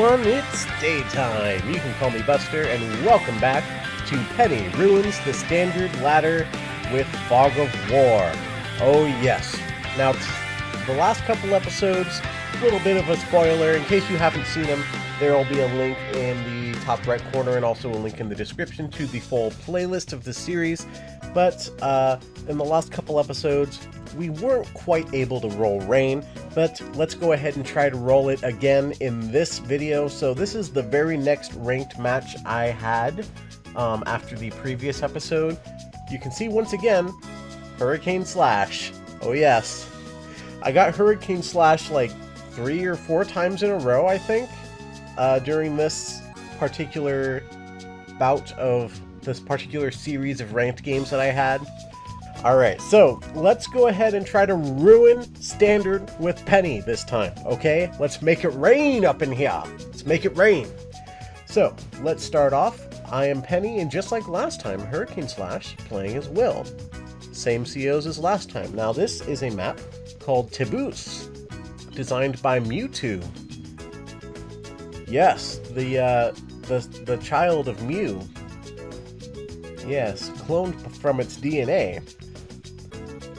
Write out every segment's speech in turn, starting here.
everyone, it's daytime. You can call me Buster, and welcome back to Penny Ruins the Standard Ladder with Fog of War. Oh yes. Now, the last couple episodes, a little bit of a spoiler. In case you haven't seen them, there will be a link in the top right corner and also a link in the description to the full playlist of the series. But in the last couple episodes, we weren't quite able to roll rain, but let's go ahead and try to roll it again in this video. So this is the very next ranked match I had after the previous episode. You can see once again, Hurricane Slash. Oh yes. I got Hurricane Slash like 3 or 4 times in a row, I think, during this particular bout of this particular series of ranked games that I had. Alright, so let's go ahead and try to ruin Standard with Penny this time, okay? Let's make it rain up in here. Let's make it rain. So, let's start off. I am Penny, and just like last time, Hurricane Slash playing as Will. Same COs as last time. Now, this is a map called Taboose, designed by Mewtwo. Yes, the child of Mew. Yes, cloned from its DNA.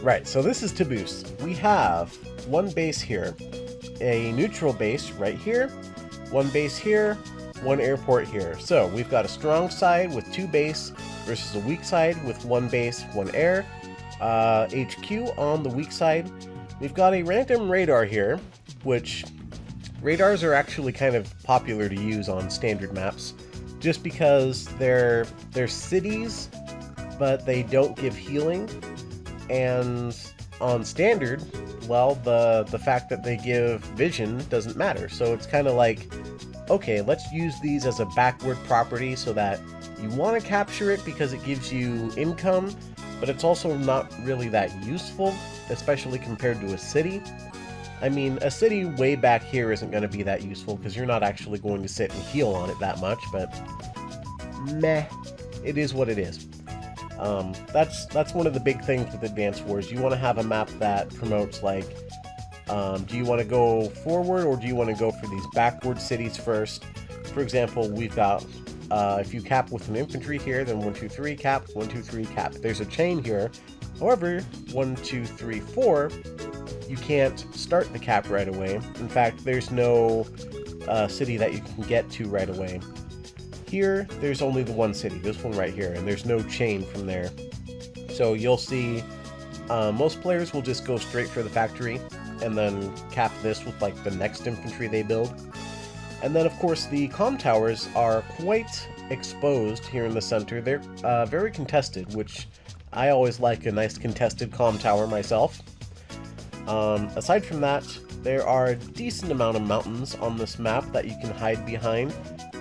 Right, so this is Taboose. We have one base here, a neutral base right here, one base here, one airport here. So we've got a strong side with 2 base versus a weak side with 1 base, 1 air. HQ on the weak side. We've got a random radar here, which radars are actually kind of popular to use on standard maps, just because they're cities, but they don't give healing. And on standard, well, the fact that they give vision doesn't matter. So it's kind of like, okay, let's use these as a backward property so that you want to capture it because it gives you income, but it's also not really that useful, especially compared to a city. I mean, a city way back here isn't going to be that useful because you're not actually going to sit and heal on it that much, but meh, it is what it is. That's one of the big things with Advance Wars. You want to have a map that promotes, like, do you want to go forward or do you want to go for these backward cities first? For example, we've got, if you cap with an infantry here, then 1, 2, 3, cap, 1, 2, 3, cap. There's a chain here. However, 1, 2, 3, 4, you can't start the cap right away. In fact, there's no city that you can get to right away. Here, there's only the one city, this one right here, and there's no chain from there. So you'll see most players will just go straight for the factory and then cap this with like the next infantry they build. And then of course the comm towers are quite exposed here in the center. They're very contested, which I always like a nice contested comm tower myself. Aside from that, there are a decent amount of mountains on this map that you can hide behind.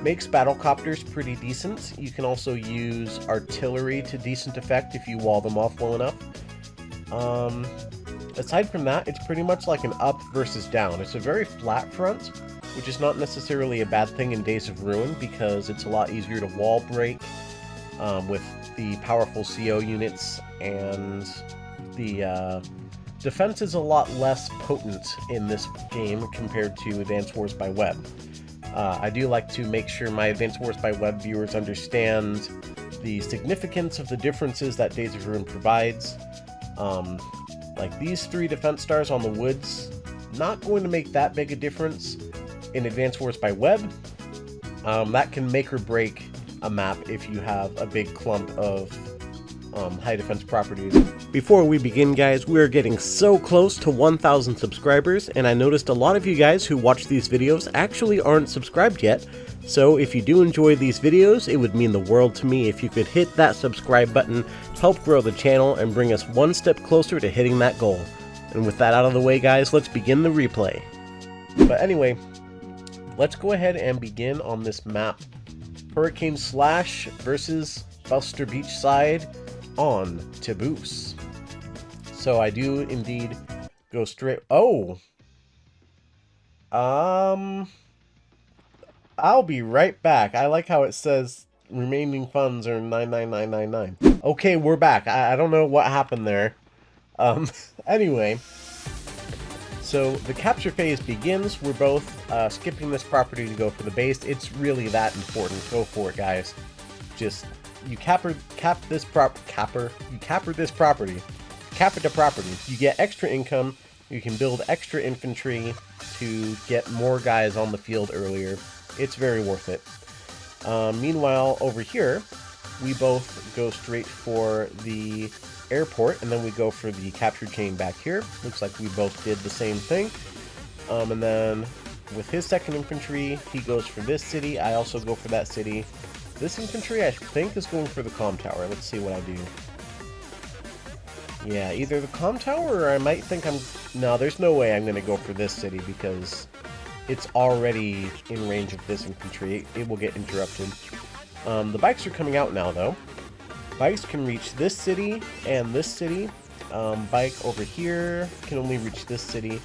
Makes battlecopters pretty decent. You can also use artillery to decent effect if you wall them off well enough. Aside from that, it's pretty much like an up versus down. It's a very flat front, which is not necessarily a bad thing in Days of Ruin because it's a lot easier to wall break with the powerful CO units, and the defense is a lot less potent in this game compared to Advance Wars by Web. I do like to make sure my Advance Wars by Web viewers understand the significance of the differences that Days of Ruin provides. Like these 3 defense stars on the woods, not going to make that big a difference in Advance Wars by Web. That can make or break a map if you have a big clump of high defense properties. Before we begin, guys, we are getting so close to 1,000 subscribers, and I noticed a lot of you guys who watch these videos actually aren't subscribed yet. So if you do enjoy these videos, it would mean the world to me if you could hit that subscribe button, help grow the channel, and bring us one step closer to hitting that goal. And with that out of the way, guys, let's begin the replay. But anyway, let's go ahead and begin on this map. Hurricane Slash versus Buster Beachside on Taboose. So I do indeed go straight. Oh, I'll be right back. I like how it says remaining funds are 99999. Okay, we're back. I don't know what happened there. Anyway, So the capture phase begins. We're both skipping this property to go for the base. It's really that important. Go for it, guys. Just you capper this property. Cap it to property. You get extra income. You can build extra infantry to get more guys on the field earlier. It's very worth it. Meanwhile, over here, we both go straight for the airport, and then we go for the capture chain back here. Looks like we both did the same thing. And then with his second infantry, he goes for this city. I also go for that city. This infantry, I think, is going for the comm tower. Let's see what I do. Yeah, either the comm tower, or I might think I'm... No, there's no way I'm going to go for this city, because it's already in range of this infantry. It will get interrupted. The bikes are coming out now, though. Bikes can reach this city and this city. Bike over here can only reach this city.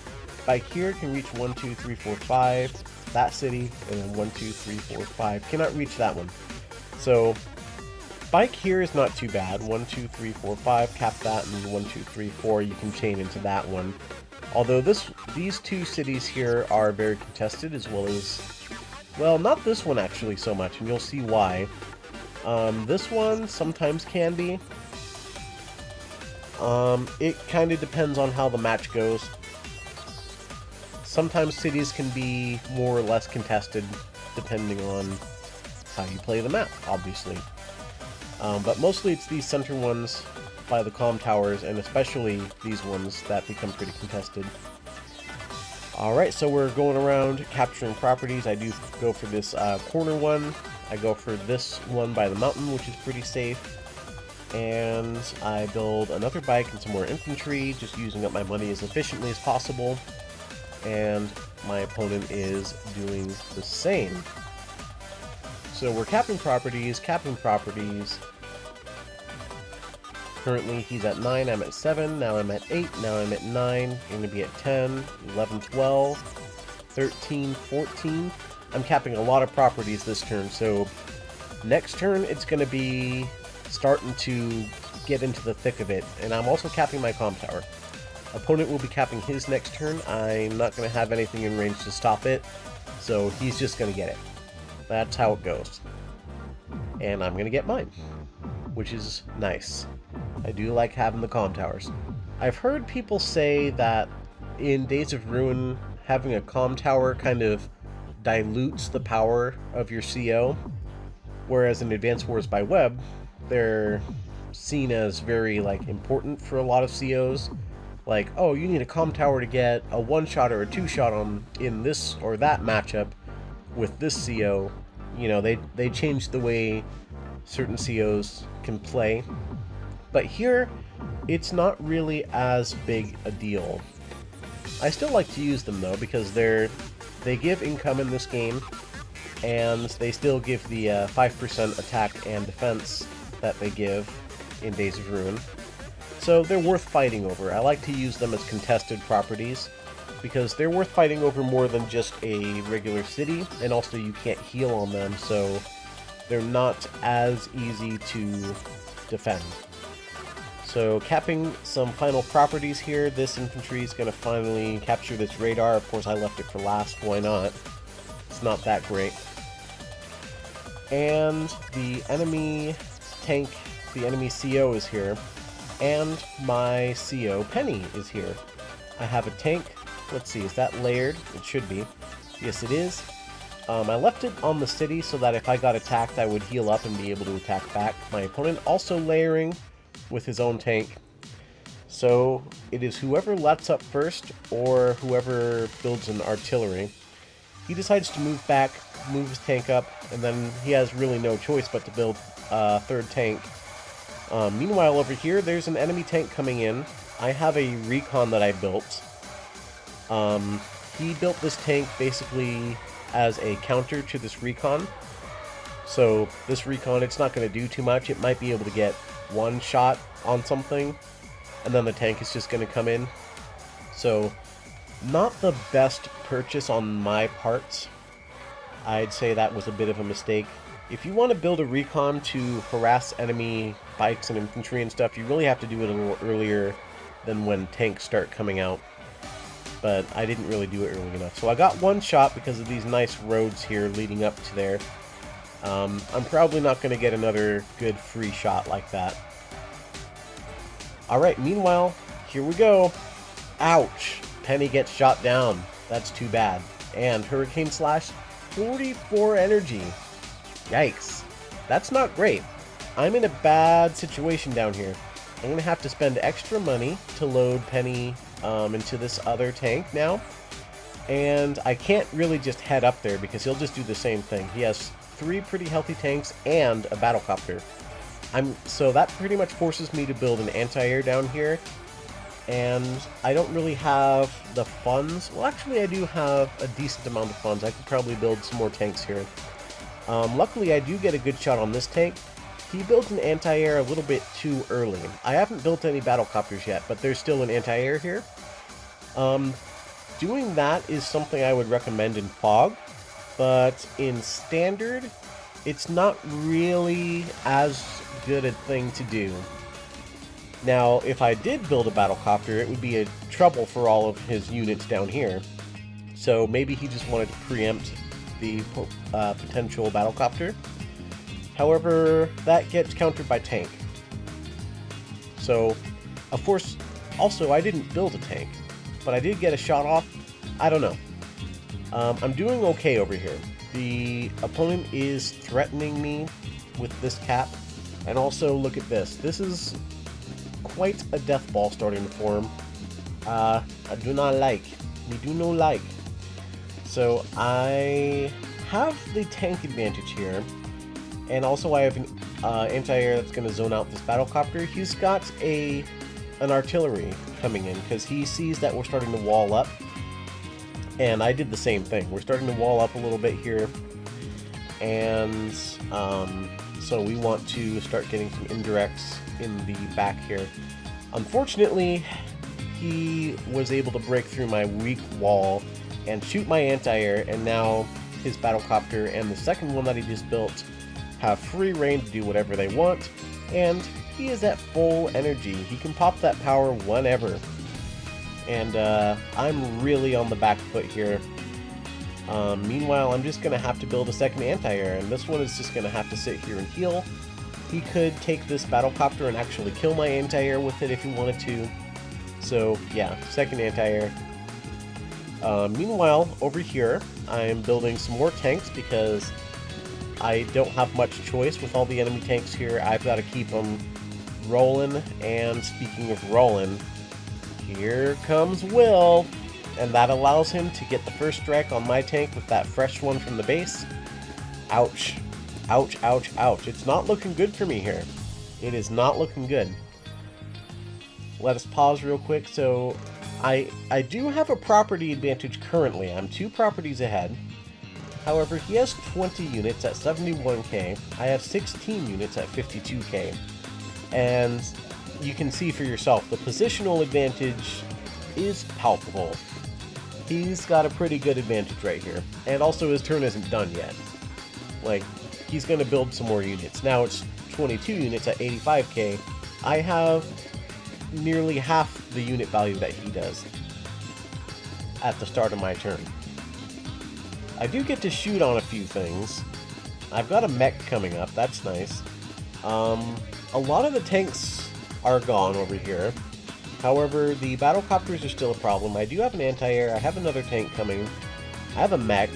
Bike here can reach 1, 2, 3, 4, 5. That city, and then 1, 2, 3, 4, 5. Cannot reach that one. So, bike here is not too bad. 1, 2, 3, 4, 5. Cap that, and 1, 2, 3, 4. You can chain into that one. Although these two cities here are very contested, as well as... Well, not this one actually so much, and you'll see why. This one sometimes can be. It kind of depends on how the match goes. Sometimes cities can be more or less contested, depending on how you play the map, obviously. But mostly it's these center ones by the comm towers, and especially these ones that become pretty contested. Alright, so we're going around capturing properties. I do go for this corner one. I go for this one by the mountain, which is pretty safe. And I build another bike and some more infantry, just using up my money as efficiently as possible. And my opponent is doing the same. So we're capping properties. Currently he's at 9, I'm at 7, now I'm at 8, now I'm at 9, I'm going to be at 10, 11, 12, 13, 14. I'm capping a lot of properties this turn, so next turn it's going to be starting to get into the thick of it, and I'm also capping my comm tower. Opponent will be capping his next turn. I'm not going to have anything in range to stop it, so he's just going to get it. That's how it goes. And I'm going to get mine, which is nice. I do like having the comm towers. I've heard people say that in Days of Ruin, having a comm tower kind of dilutes the power of your CO, whereas in Advanced Wars by Web, they're seen as very important for a lot of COs. Like, oh, you need a comm tower to get a one-shot or a two-shot in this or that matchup with this CO. You know, they changed the way certain COs can play. But here, it's not really as big a deal. I still like to use them though, because they give income in this game, and they still give the 5% attack and defense that they give in Days of Ruin. So they're worth fighting over. I like to use them as contested properties, because they're worth fighting over more than just a regular city, and also you can't heal on them, so they're not as easy to defend. So capping some final properties here. This infantry is going to finally capture this radar. Of course, I left it for last. Why not? It's not that great. And the enemy tank, the enemy CO is here. And my CO, Penny, is here. I have a tank. Let's see, is that layered? It should be. Yes, it is. I left it on the city so that if I got attacked, I would heal up and be able to attack back. My opponent also layering with his own tank. So it is whoever lets up first, or whoever builds an artillery. He decides to move back, move his tank up, and then he has really no choice but to build a third tank. Meanwhile, over here, there's an enemy tank coming in. I have a recon that I built. He built this tank basically as a counter to this recon. So this recon, it's not going to do too much. It might be able to get one shot on something, and then the tank is just going to come in. So not the best purchase on my part. I'd say that was a bit of a mistake. If you want to build a recon to harass enemy bikes and infantry and stuff, you really have to do it a little earlier than when tanks start coming out. but I didn't really do it early enough. So I got one shot because of these nice roads here leading up to there. I'm probably not going to get another good free shot like that. Alright, meanwhile, here we go. Ouch! Penny gets shot down. That's too bad. And Hurricane Slash, 44 energy. Yikes. That's not great. I'm in a bad situation down here. I'm going to have to spend extra money to load Penny into this other tank now. And I can't really just head up there because he'll just do the same thing. He has 3 pretty healthy tanks and a battlecopter. So that pretty much forces me to build an anti-air down here. And I don't really have the funds. Well, actually I do have a decent amount of funds. I could probably build some more tanks here. Luckily I do get a good shot on this tank. He built an anti-air a little bit too early. I haven't built any battlecopters yet, but there's still an anti-air here. Doing that is something I would recommend in Fog, but in Standard, it's not really as good a thing to do. Now, if I did build a battlecopter, it would be a trouble for all of his units down here. So maybe he just wanted to preempt the potential battlecopter. However, that gets countered by tank. So, of course, also I didn't build a tank, but I did get a shot off. I don't know. I'm doing okay over here. The opponent is threatening me with this cap. And also, look at this. This is quite a death ball starting to form. I do not like. We do not like. So I have the tank advantage here. And also I have an anti-air that's going to zone out this battlecopter. He's got an artillery coming in because he sees that we're starting to wall up. And I did the same thing. We're starting to wall up a little bit here. And so we want to start getting some indirects in the back here. Unfortunately, he was able to break through my weak wall and shoot my anti-air, and now his battlecopter and the second one that he just built have free reign to do whatever they want, and he is at full energy. He can pop that power whenever. And I'm really on the back foot here. Meanwhile, I'm just going to have to build a second anti-air, and this one is just going to have to sit here and heal. He could take this battlecopter and actually kill my anti-air with it if he wanted to. So yeah, second anti-air. Meanwhile, over here, I'm building some more tanks because I don't have much choice with all the enemy tanks here. I've got to keep them rolling, and speaking of rolling, here comes Will, and that allows him to get the first strike on my tank with that fresh one from the base. Ouch. Ouch, ouch, ouch. It's not looking good for me here. It is not looking good. Let us pause real quick. So, I do have a property advantage currently. I'm 2 properties ahead. However, he has 20 units at 71k. I have 16 units at 52k. And you can see for yourself, the positional advantage is palpable. He's got a pretty good advantage right here. And also his turn isn't done yet. Like, he's going to build some more units. Now it's 22 units at 85k. I have nearly half the unit value that he does at the start of my turn. I do get to shoot on a few things. I've got a mech coming up. That's nice. A lot of the tanks are gone over here. However, the battlecopters are still a problem. I do have an anti-air. I have another tank coming. I have a mech.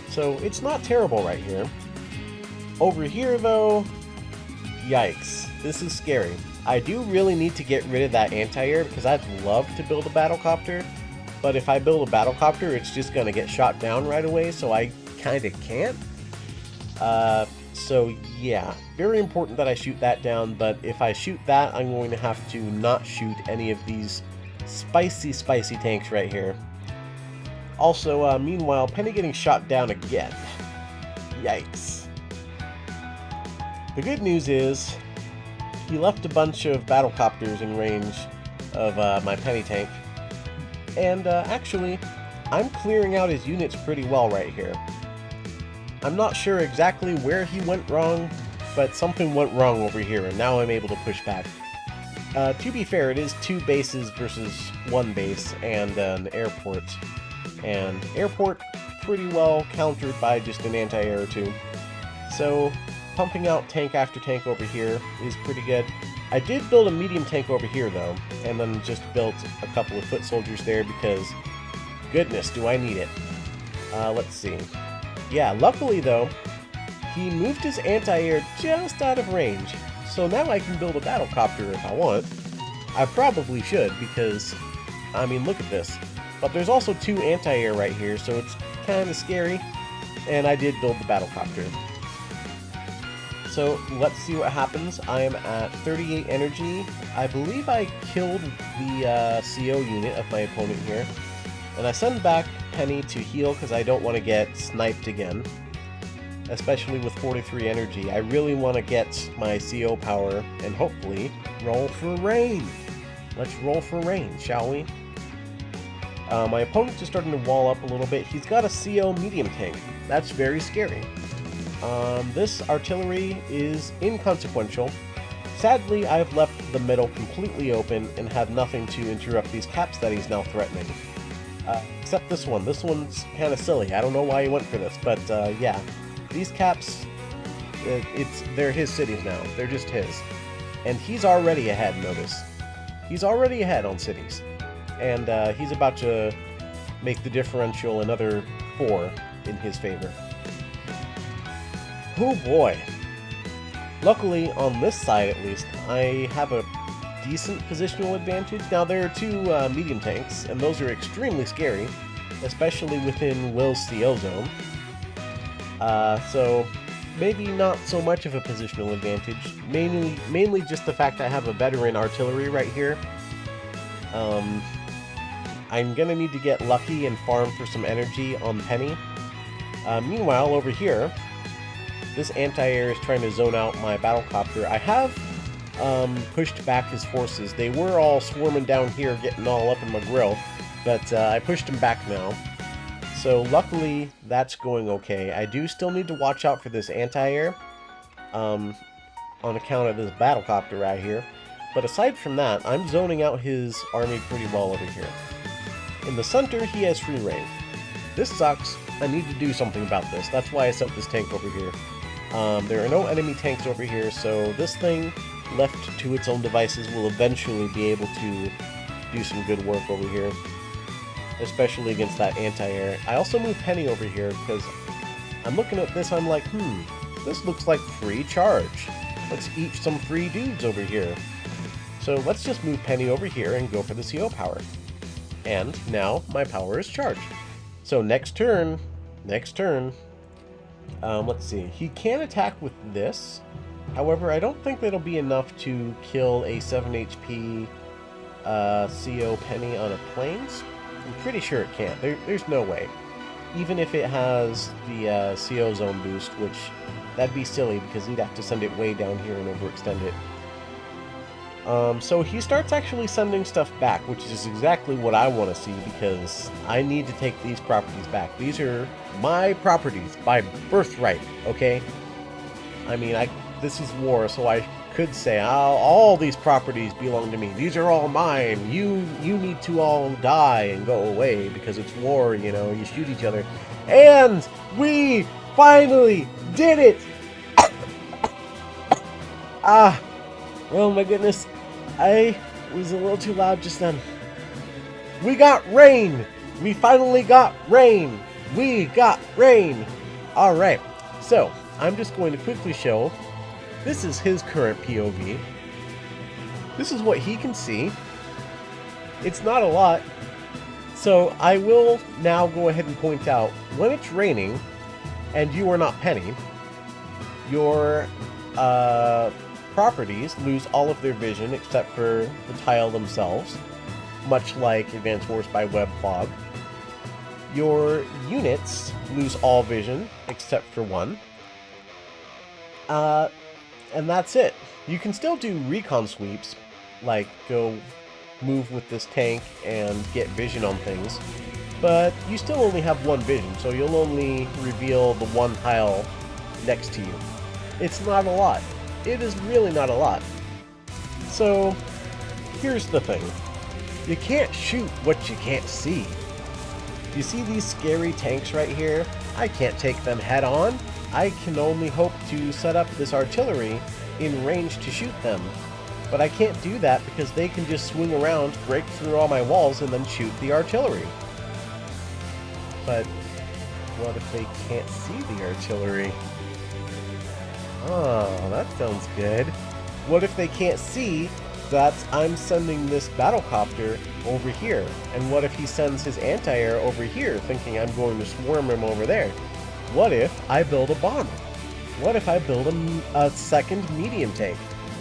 So it's not terrible right here. Over here, though, yikes. This is scary. I do really need to get rid of that anti-air because I'd love to build a battlecopter. But if I build a battlecopter, it's just going to get shot down right away, so I kind of can't. So yeah, very important that I shoot that down, but if I shoot that, I'm going to have to not shoot any of these spicy tanks right here. Also, meanwhile, Penny getting shot down again. Yikes. The good news is, he left a bunch of battlecopters in range of my Penny tank. And actually, I'm clearing out his units pretty well right here. I'm not sure exactly where he went wrong, but something went wrong over here, and now I'm able to push back. To be fair, it is 2 bases versus 1 base and an airport. And airport pretty well countered by just an anti-air or 2. So pumping out tank after tank over here is pretty good. I did build a medium tank over here though, and then just built a couple of foot soldiers there because goodness do I need it. Let's see. Yeah, luckily though, he moved his anti-air just out of range. So now I can build a battlecopter if I want. I probably should because, I mean, look at this. But there's also 2 anti-air right here, so it's kind of scary. And I did build the battlecopter. So let's see what happens. I am at 38 energy. I believe I killed the CO unit of my opponent here. And I send back Penny to heal because I don't want to get sniped again. Especially with 43 energy. I really want to get my CO power and hopefully roll for rain. Let's roll for rain, shall we? My opponent's just starting to wall up a little bit. He's got a CO medium tank. That's very scary. This artillery is inconsequential. Sadly, I've left the middle completely open and have nothing to interrupt these caps that he's now threatening. Except this one. This one's kind of silly. I don't know why he went for this, but yeah. These caps, they're his cities now. They're just his. And he's already ahead, notice. He's already ahead on cities. And he's about to make the differential another 4 in his favor. Oh boy. Luckily, on this side at least, I have a decent positional advantage. Now, there are 2 medium tanks, and those are extremely scary, especially within Will's CO zone. So maybe not so much of a positional advantage. Mainly just the fact I have a veteran artillery right here. I'm gonna need to get lucky and farm for some energy on Penny. Meanwhile, over here, this anti-air is trying to zone out my battlecopter. I have pushed back his forces. They were all swarming down here, getting all up in my grill, but I pushed them back now. So luckily, that's going okay. I do still need to watch out for this anti-air on account of this battlecopter right here. But aside from that, I'm zoning out his army pretty well over here. In the center, he has free reign. This sucks. I need to do something about this. That's why I sent this tank over here. There are no enemy tanks over here, so this thing, left to its own devices, will eventually be able to do some good work over here. Especially against that anti-air. I also moved Penny over here because I'm looking at this, I'm like, this looks like free charge. Let's eat some free dudes over here. So let's just move Penny over here and go for the CO power. And now my power is charged. So next turn, let's see. He can attack with this. However, I don't think that'll be enough to kill a 7 HP CO Penny on a plains. I'm pretty sure it can't. There's no way. Even if it has the CO zone boost, which that'd be silly because he'd have to send it way down here and overextend it. So he starts actually sending stuff back, which is exactly what I want to see because I need to take these properties back. These are my properties by birthright, okay? I mean, this is war, so I could say, all these properties belong to me. These are all mine. You need to all die and go away because it's war, you know, you shoot each other. And we finally did it! Oh my goodness. I was a little too loud just then. We got rain! We finally got rain! We got rain! Alright, so I'm just going to quickly show. This is his current POV. This is what he can see. It's not a lot. So I will now go ahead and point out, when it's raining and you are not Penny, your properties lose all of their vision except for the tile themselves, much like Advanced Wars by Web Fog. Your units lose all vision except for one. And that's it. You can still do recon sweeps, like go move with this tank and get vision on things, but you still only have one vision, so you'll only reveal the one tile next to you. It's not a lot. It is really not a lot. So, here's the thing. You can't shoot what you can't see. You see these scary tanks right here? I can't take them head on. I can only hope to set up this artillery in range to shoot them. But I can't do that because they can just swing around, break through all my walls, and then shoot the artillery. But what if they can't see the artillery? Oh, that sounds good. What if they can't see that I'm sending this battlecopter over here? And what if he sends his anti-air over here, thinking I'm going to swarm him over there? What if I build a bomber? What if I build a second medium tank?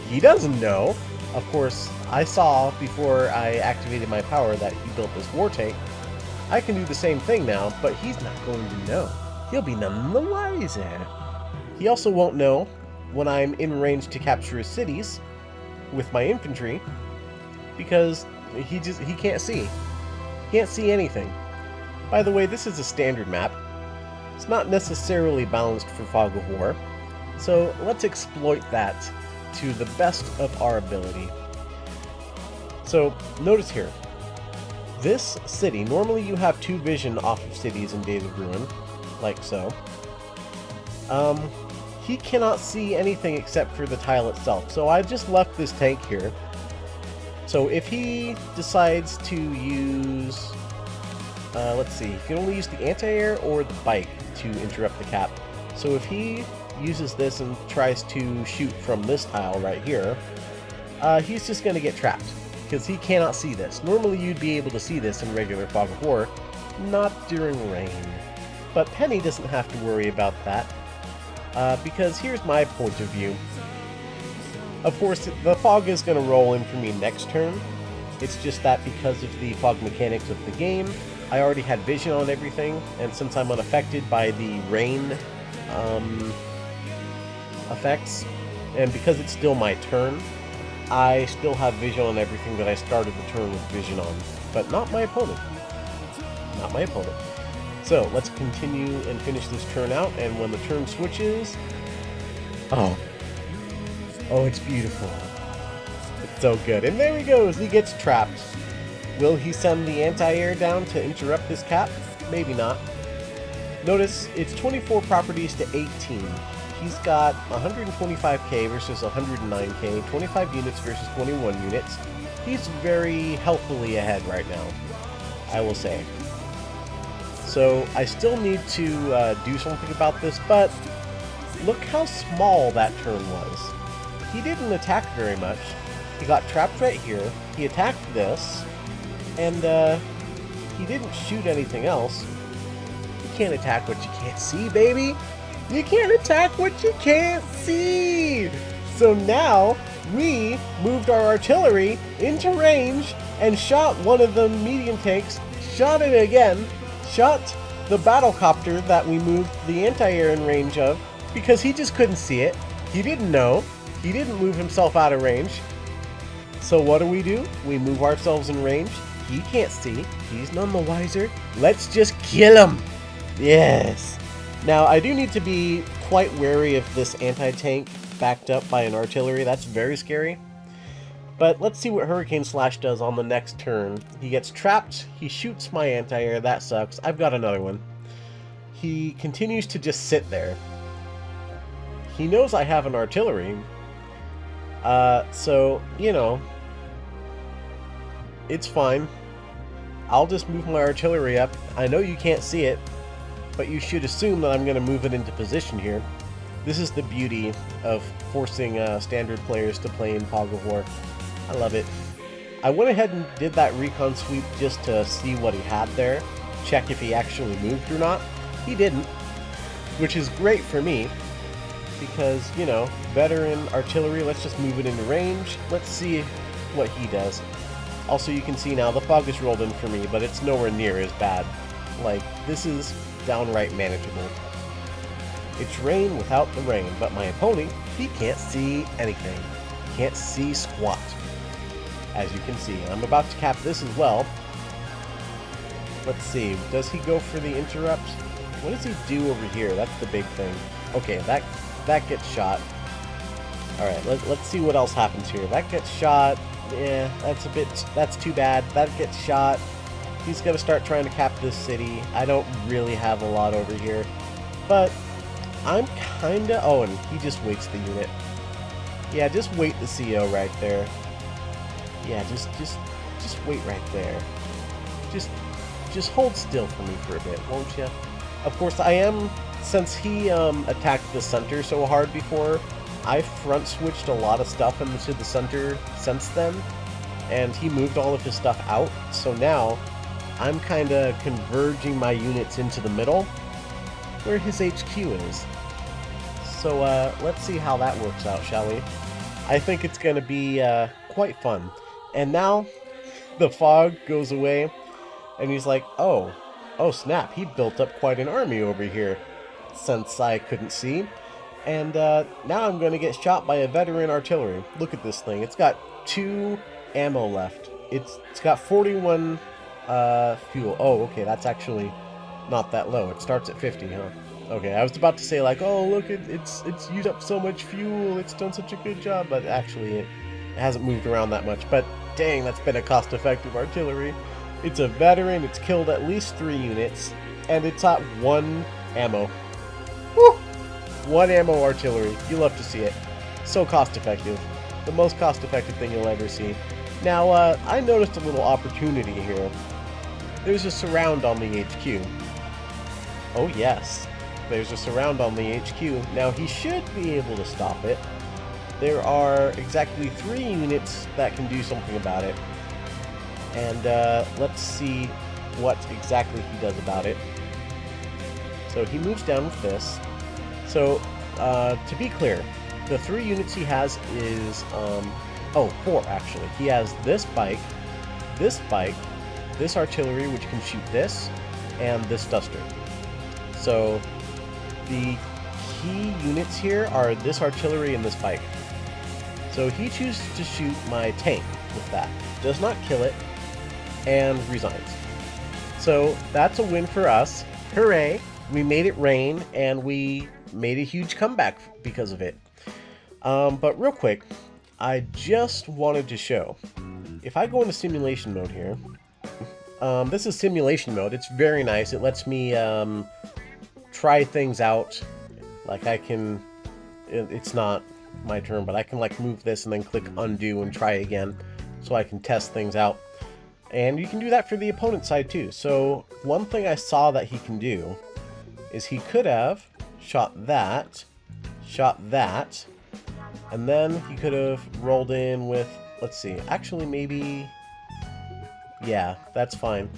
He doesn't know. Of course, I saw before I activated my power that he built this war tank. I can do the same thing now, but he's not going to know. He'll be none the wiser. He also won't know when I'm in range to capture his cities with my infantry, because he can't see. He can't see anything. By the way, this is a standard map. It's not necessarily balanced for Fog of War, so let's exploit that to the best of our ability. So, notice here. This city, normally you have 2 vision off of cities in Days of Ruin, like so. He cannot see anything except for the tile itself, so I just left this tank here. So if he decides to use, let's see, he can only use the anti-air or the bike to interrupt the cap. So if he uses this and tries to shoot from this tile right here, he's just going to get trapped, because he cannot see this. Normally you'd be able to see this in regular Fog of War, not during rain. But Penny doesn't have to worry about that, because here's my point of view. Of course, the fog is going to roll in for me next turn. It's just that because of the fog mechanics of the game, I already had vision on everything, and since I'm unaffected by the rain effects, and because it's still my turn, I still have vision on everything that I started the turn with vision on, but not my opponent. Not my opponent. So, let's continue and finish this turn out, and when the turn switches... Oh, it's beautiful. It's so good. And there he goes, he gets trapped. Will he send the anti-air down to interrupt this cap? Maybe not. Notice, it's 24 properties to 18. He's got 125k versus 109k, 25 units versus 21 units. He's very healthily ahead right now, I will say. So I still need to do something about this, but look how small that turn was. He didn't attack very much. He got trapped right here, he attacked this, and he didn't shoot anything else. You can't attack what you can't see, baby! You can't attack what you can't see! So now, we moved our artillery into range and shot one of the medium tanks, shot it again, shot the battlecopter that we moved the anti-air in range of, because he just couldn't see it. He didn't know. He didn't move himself out of range. So what do? We move ourselves in range. He can't see. He's none the wiser. Let's just kill him! Yes! Now, I do need to be quite wary of this anti-tank backed up by an artillery. That's very scary. But let's see what Hurricane Slash does on the next turn. He gets trapped. He shoots my anti-air. That sucks. I've got another one. He continues to just sit there. He knows I have an artillery. So, you know, it's fine. I'll just move my artillery up. I know you can't see it, but you should assume that I'm going to move it into position here. This is the beauty of forcing standard players to play in Fog of War. I love it. I went ahead and did that recon sweep just to see what he had there, check if he actually moved or not. He didn't, which is great for me, because, you know, veteran artillery, let's just move it into range. Let's see what he does. Also, you can see now the fog is rolled in for me, but it's nowhere near as bad. Like, this is downright manageable. It's rain without the rain, but my opponent, he can't see anything. He can't see squat, as you can see. I'm about to cap this as well. Let's see, does he go for the interrupt? What does he do over here? That's the big thing. Okay, that gets shot. Alright, let's see what else happens here. That gets shot. Yeah, that's too bad. That gets shot. He's gonna start trying to cap this city. I don't really have a lot over here, but I'm kinda... Oh, and he just waits the unit. Yeah, just wait the CO right there. Yeah, just wait right there. Just hold still for me for a bit, won't you? Of course, I am... Since he attacked the center so hard before, I front switched a lot of stuff into the center since then, and he moved all of his stuff out, so now I'm kind of converging my units into the middle, where his HQ is. So let's see how that works out, shall we? I think it's going to be quite fun. And now the fog goes away, and he's like, oh snap, he built up quite an army over here, since I couldn't see. And now I'm going to get shot by a veteran artillery. Look at this thing. It's got 2 ammo left. It's got 41 fuel. Oh, okay, that's actually not that low. It starts at 50, huh? Okay, I was about to say like, oh, look, it's used up so much fuel. It's done such a good job, but actually it hasn't moved around that much. But dang, that's been a cost-effective artillery. It's a veteran. It's killed at least 3 units, and it's at 1 ammo. Woo! 1 ammo artillery. You love to see it. So cost-effective. The most cost-effective thing you'll ever see. Now, I noticed a little opportunity here. There's a surround on the HQ. Oh, yes. There's a surround on the HQ. Now, he should be able to stop it. There are exactly 3 units that can do something about it. And let's see what exactly he does about it. So he moves down with this. So, to be clear, the 3 units he has is, 4 actually. He has this bike, this artillery which can shoot this, and this duster. So, the key units here are this artillery and this bike. So he chooses to shoot my tank with that. Does not kill it, and resigns. So, that's a win for us. Hooray! We made it rain, and we made a huge comeback because of it. But real quick, I just wanted to show, if I go into simulation mode here, this is simulation mode. It's very nice. It lets me try things out. Like I can, it's not my turn, but I can like move this and then click undo and try again, so I can test things out. And you can do that for the opponent side too. So one thing I saw that he can do is he could have shot that, and then he could have rolled in with, let's see, actually maybe, yeah, that's fine.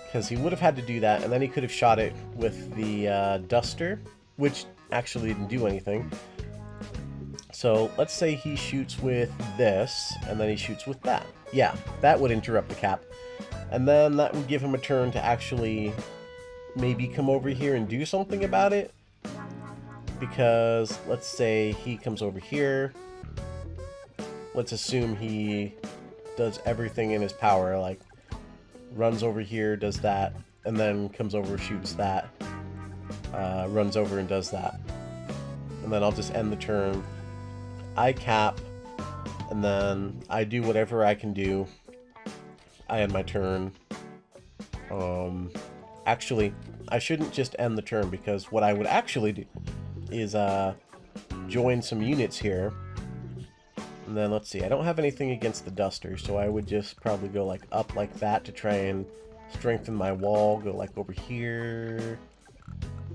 Because he would have had to do that, and then he could have shot it with the duster, which actually didn't do anything. So let's say he shoots with this, and then he shoots with that. Yeah, that would interrupt the cap. And then that would give him a turn to actually maybe come over here and do something about it. Because let's say he comes over here. Let's assume he does everything in his power, like runs over here, does that, and then comes over, shoots that, runs over and does that. And then I'll just end the turn. I cap, and then I do whatever I can do. I end my turn. Actually, I shouldn't just end the turn, because what I would actually do is join some units here. And then let's see, I don't have anything against the duster, so I would just probably go like up like that to try and strengthen my wall. Go like over here,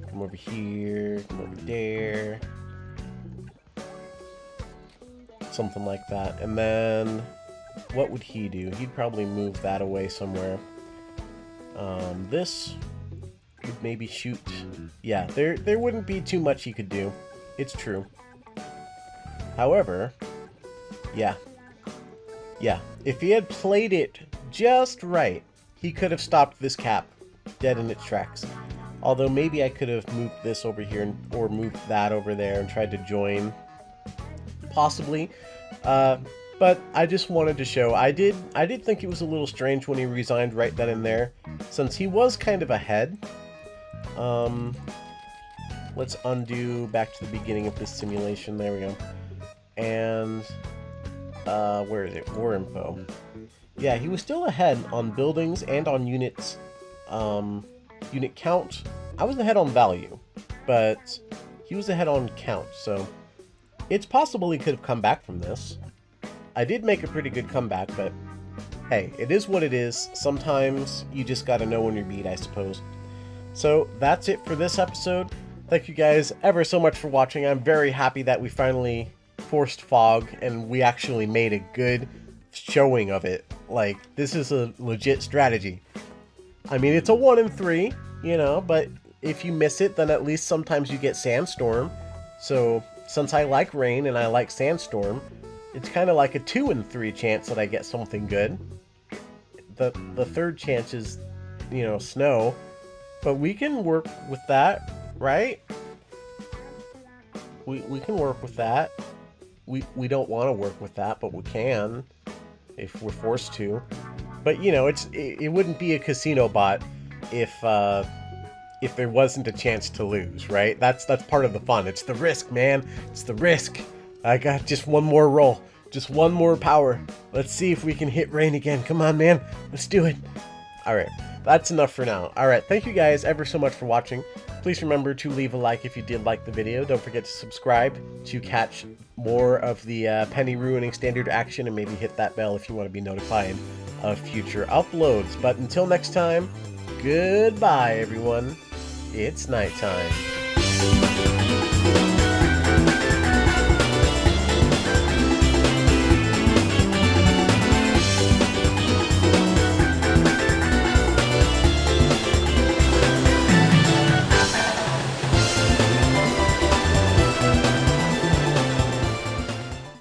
come over here, come over there, something like that. And then what would he do? He'd probably move that away somewhere. This would maybe shoot. Yeah, there wouldn't be too much he could do. It's true. However, yeah, if he had played it just right, he could have stopped this cap dead in its tracks. Although maybe I could have moved this over here or moved that over there and tried to join, possibly. But I just wanted to show, I did think it was a little strange when he resigned right then and there, since he was kind of ahead. Let's undo back to the beginning of this simulation. There we go. And where is it? War info. Yeah, he was still ahead on buildings and on units, unit count. I was ahead on value, but he was ahead on count, so it's possible he could have come back from this. I did make a pretty good comeback, but hey, it is what it is. Sometimes you just gotta know when you're beat, I suppose. So that's it for this episode. Thank you guys ever so much for watching. I'm very happy that we finally forced fog and we actually made a good showing of it. Like, this is a legit strategy. I mean, it's a 1 in 3, you know, but if you miss it, then at least sometimes you get sandstorm. So since I like rain and I like sandstorm, it's kind of like a 2 in 3 chance that I get something good. The third chance is, you know, snow. But we can work with that, right? We can work with that. We don't want to work with that, but we can if we're forced to. But you know, it wouldn't be a casino bot if there wasn't a chance to lose, right? That's part of the fun. It's the risk, man. It's the risk. I got just one more roll. Just one more power. Let's see if we can hit rain again. Come on, man. Let's do it. All right. That's enough for now. All right. Thank you guys ever so much for watching. Please remember to leave a like if you did like the video. Don't forget to subscribe to catch more of the penny ruining standard action, and maybe hit that bell if you want to be notified of future uploads. But until next time, goodbye, everyone. It's nighttime.